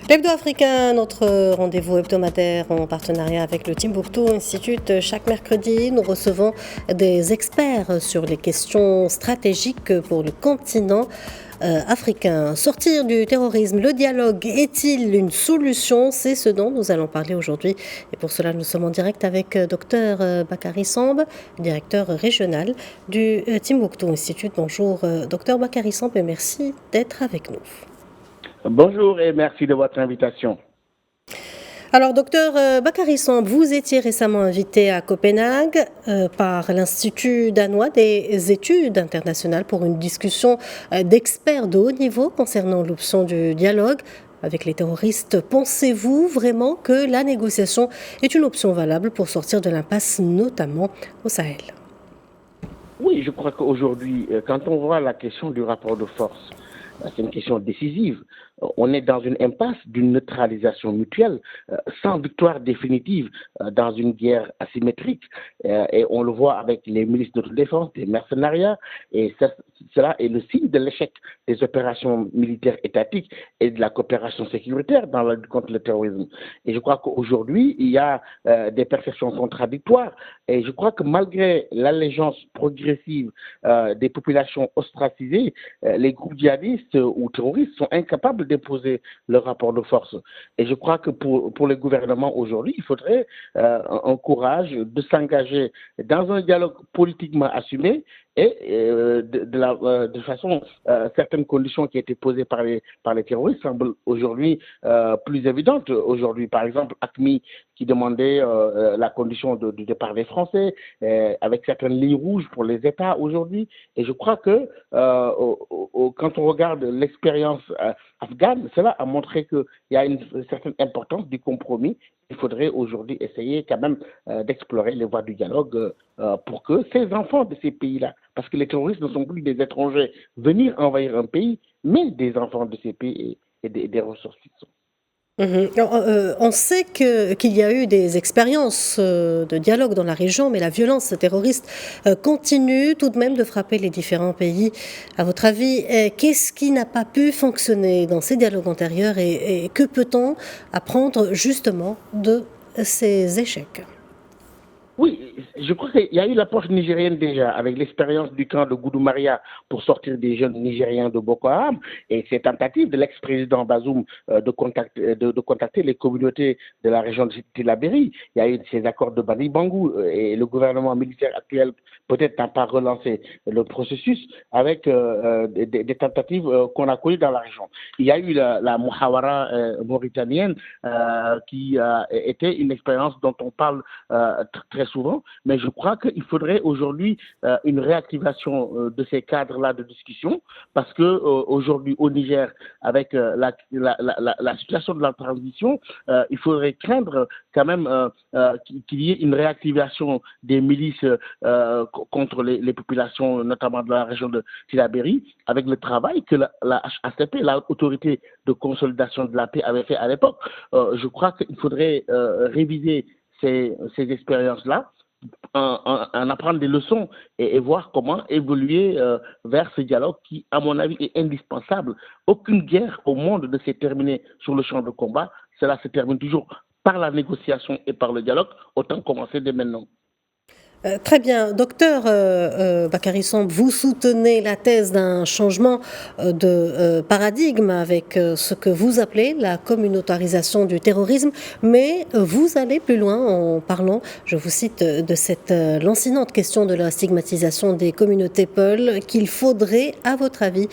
L'Hebdo africain, notre rendez-vous hebdomadaire en partenariat avec le Timbuktu Institute. Chaque mercredi, nous recevons des experts sur les questions stratégiques pour le continent africain. Sortir du terrorisme, le dialogue est-il une solution? C'est ce dont nous allons parler aujourd'hui. Et pour cela, nous sommes en direct avec Dr Bakary Samb, directeur régional du Timbuktu Institute. Bonjour Dr Bakary Samb et merci d'être avec nous. Bonjour et merci de votre invitation. Alors, docteur Bakary Samb, vous étiez récemment invité à Copenhague par l'Institut danois des études internationales pour une discussion d'experts de haut niveau concernant l'option du dialogue avec les terroristes. Pensez-vous vraiment que la négociation est une option valable pour sortir de l'impasse, notamment au Sahel? Oui, je crois qu'aujourd'hui, quand on voit la question du rapport de force, c'est une question décisive. On est dans une impasse d'une neutralisation mutuelle, sans victoire définitive dans une guerre asymétrique. Et on le voit avec les milices de défense, des mercenariats, et cela est le signe de l'échec des opérations militaires étatiques et de la coopération sécuritaire dans la lutte contre le terrorisme. Et je crois qu'aujourd'hui, il y a des perceptions contradictoires. Et je crois que malgré l'allégeance progressive des populations ostracisées, les groupes djihadistes ou terroristes sont incapables d'imposer le rapport de force. Et je crois que pour le gouvernement aujourd'hui, il faudrait un courage de s'engager dans un dialogue politiquement assumé et de façon, certaines conditions qui étaient posées par les terroristes semblent aujourd'hui plus évidentes. Aujourd'hui, par exemple, ACMI qui demandait la condition du départ des Français, avec certaines lignes rouges pour les États aujourd'hui. Et je crois que quand on regarde l'expérience afghane, cela a montré qu'il y a une certaine importance du compromis. Il faudrait aujourd'hui essayer quand même d'explorer les voies du dialogue pour que ces enfants de ces pays-là, parce que les terroristes ne sont plus des étrangers venir envahir un pays, mais des enfants de ces pays et des ressortissants. On sait qu'il y a eu des expériences de dialogue dans la région, mais la violence terroriste continue tout de même de frapper les différents pays. À votre avis, qu'est-ce qui n'a pas pu fonctionner dans ces dialogues antérieurs et que peut-on apprendre justement de ces échecs? Oui, je crois qu'il y a eu l'approche nigérienne déjà, avec l'expérience du camp de Goudou-Maria pour sortir des jeunes Nigériens de Boko Haram et ces tentatives de l'ex-président Bazoum de contacter les communautés de la région de Tillabéri. Il y a eu ces accords de Bani Bangou et le gouvernement militaire actuel peut-être n'a pas relancé le processus avec des tentatives qu'on a connues dans la région. Il y a eu la Muhawara mauritanienne qui était une expérience dont on parle très souvent, mais je crois qu'il faudrait aujourd'hui une réactivation de ces cadres-là de discussion, parce que aujourd'hui au Niger, avec la situation de la transition, il faudrait craindre quand même qu'il y ait une réactivation des milices contre les populations, notamment de la région de Tillabéri, avec le travail que la HACP, l'autorité de consolidation de la paix, avait fait à l'époque. Je crois qu'il faudrait réviser ces expériences-là, en apprendre des leçons et voir comment évoluer vers ce dialogue qui, à mon avis, est indispensable. Aucune guerre au monde ne s'est terminée sur le champ de combat. Cela se termine toujours par la négociation et par le dialogue. Autant commencer dès maintenant. Très bien. Docteur Bakary Samb, vous soutenez la thèse d'un changement de paradigme avec ce que vous appelez la communautarisation du terrorisme, mais vous allez plus loin en parlant, je vous cite, de cette lancinante question de la stigmatisation des communautés Peul qu'il faudrait, à votre avis,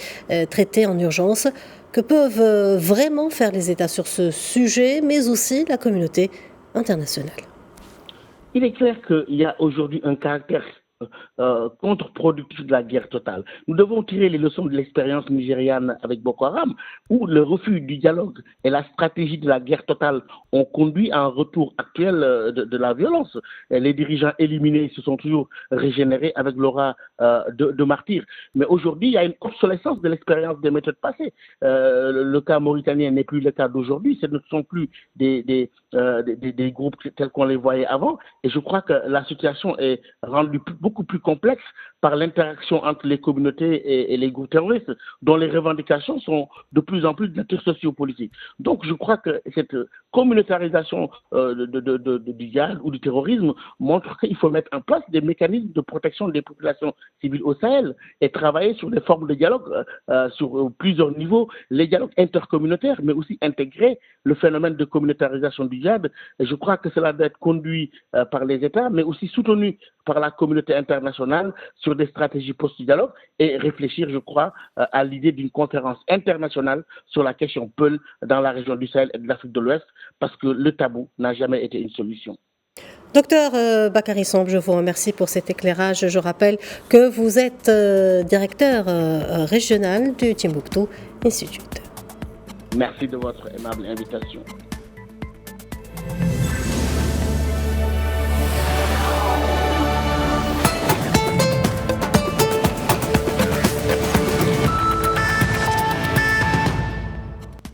traiter en urgence. Que peuvent vraiment faire les États sur ce sujet, mais aussi la communauté internationale? Il est clair qu'il y a aujourd'hui un caractère contre-productif de la guerre totale. Nous devons tirer les leçons de l'expérience nigériane avec Boko Haram, où le refus du dialogue et la stratégie de la guerre totale ont conduit à un retour actuel de la violence. Et les dirigeants éliminés se sont toujours régénérés avec l'aura de martyrs. Mais aujourd'hui, il y a une obsolescence de l'expérience des méthodes passées. Le cas mauritanien n'est plus le cas d'aujourd'hui. Ce ne sont plus des des groupes tels qu'on les voyait avant. Et je crois que la situation est rendue beaucoup plus complexe par l'interaction entre les communautés et les groupes terroristes, dont les revendications sont de plus en plus de nature sociopolitique. Donc je crois que cette communautarisation du dialogue ou du terrorisme montre qu'il faut mettre en place des mécanismes de protection des populations civiles au Sahel et travailler sur des formes de dialogue sur plusieurs niveaux, les dialogues intercommunautaires, mais aussi intégrer le phénomène de communautarisation du djihad. Et je crois que cela doit être conduit par les États, mais aussi soutenu par la communauté internationale sur des stratégies post-dialogue et réfléchir, je crois, à l'idée d'une conférence internationale sur la question Peul dans la région du Sahel et de l'Afrique de l'Ouest, parce que le tabou n'a jamais été une solution. Docteur Bakary Samb, je vous remercie pour cet éclairage. Je rappelle que vous êtes directeur régional du Timbuktu Institute. Merci de votre aimable invitation.